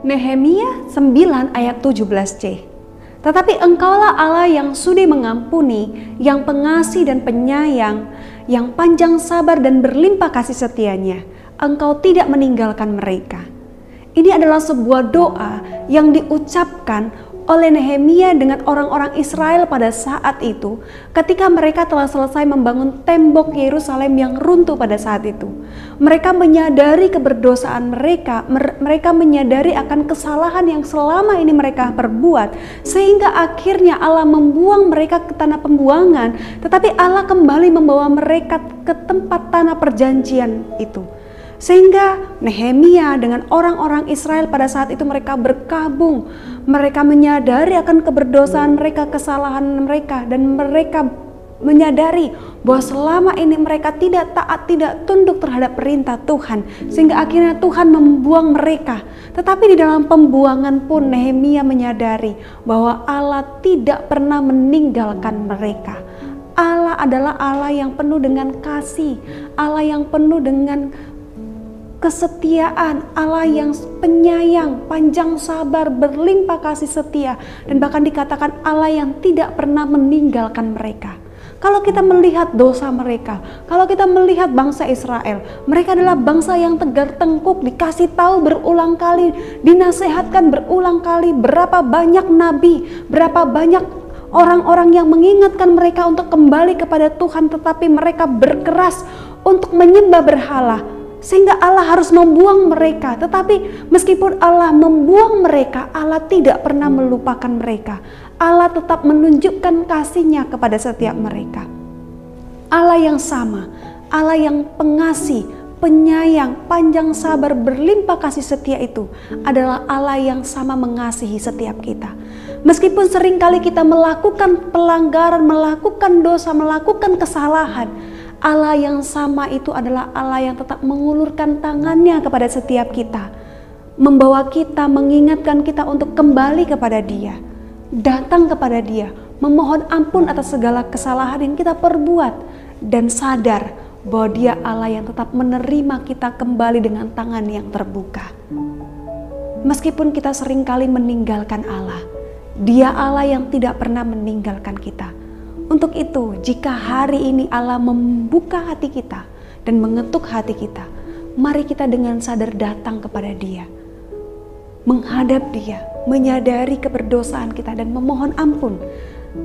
Nehemia 9 ayat 17c. Tetapi engkaulah Allah yang sudi mengampuni, yang pengasih dan penyayang, yang panjang sabar dan berlimpah kasih setianya. Engkau tidak meninggalkan mereka. Ini adalah sebuah doa yang diucapkan oleh Nehemia dengan orang-orang Israel pada saat itu ketika mereka telah selesai membangun tembok Yerusalem yang runtuh pada saat itu. Mereka menyadari keberdosaan mereka, mereka menyadari akan kesalahan yang selama ini mereka perbuat, sehingga akhirnya Allah membuang mereka ke tanah pembuangan, tetapi Allah kembali membawa mereka ke tempat tanah perjanjian itu. Sehingga Nehemia dengan orang-orang Israel pada saat itu mereka berkabung. Mereka menyadari akan keberdosaan mereka, kesalahan mereka, dan mereka menyadari bahwa selama ini mereka tidak taat, tidak tunduk terhadap perintah Tuhan, sehingga akhirnya Tuhan membuang mereka. Tetapi di dalam pembuangan pun Nehemia menyadari bahwa Allah tidak pernah meninggalkan mereka. Allah adalah Allah yang penuh dengan kasih, Allah yang penuh dengan kesetiaan, Allah yang penyayang, panjang sabar, berlimpah kasih setia, dan bahkan dikatakan Allah yang tidak pernah meninggalkan mereka. Kalau kita melihat dosa mereka, kalau kita melihat bangsa Israel, mereka adalah bangsa yang tegar tengkuk, dikasih tahu berulang kali, dinasehatkan berulang kali, berapa banyak nabi, berapa banyak orang-orang yang mengingatkan mereka untuk kembali kepada Tuhan, tetapi mereka berkeras untuk menyembah berhala. Sehingga Allah harus membuang mereka. Tetapi meskipun Allah membuang mereka, Allah tidak pernah melupakan mereka. Allah tetap menunjukkan kasih-Nya kepada setiap mereka. Allah yang sama, Allah yang pengasih, penyayang, panjang sabar, berlimpah kasih setia itu adalah Allah yang sama mengasihi setiap kita. Meskipun seringkali kita melakukan pelanggaran, melakukan dosa, melakukan kesalahan, Allah yang sama itu adalah Allah yang tetap mengulurkan tangannya kepada setiap kita, membawa kita, mengingatkan kita untuk kembali kepada Dia, datang kepada Dia, memohon ampun atas segala kesalahan yang kita perbuat, dan sadar bahwa Dia Allah yang tetap menerima kita kembali dengan tangan yang terbuka. Meskipun kita seringkali meninggalkan Allah, Dia Allah yang tidak pernah meninggalkan kita. Untuk itu, jika hari ini Allah membuka hati kita dan mengetuk hati kita, mari kita dengan sadar datang kepada Dia, menghadap Dia, menyadari keberdosaan kita dan memohon ampun,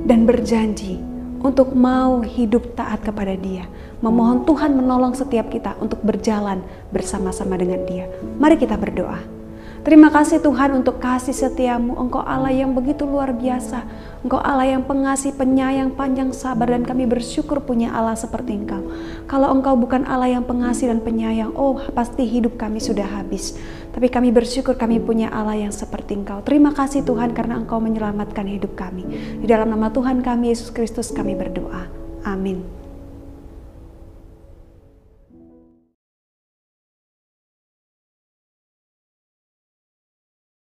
dan berjanji untuk mau hidup taat kepada Dia. Memohon Tuhan menolong setiap kita untuk berjalan bersama-sama dengan Dia. Mari kita berdoa. Terima kasih Tuhan untuk kasih setiamu. Engkau Allah yang begitu luar biasa. Engkau Allah yang pengasih, penyayang, panjang sabar, dan kami bersyukur punya Allah seperti Engkau. Kalau Engkau bukan Allah yang pengasih dan penyayang, pasti hidup kami sudah habis. Tapi kami bersyukur kami punya Allah yang seperti Engkau. Terima kasih Tuhan karena Engkau menyelamatkan hidup kami. Di dalam nama Tuhan kami Yesus Kristus kami berdoa. Amin.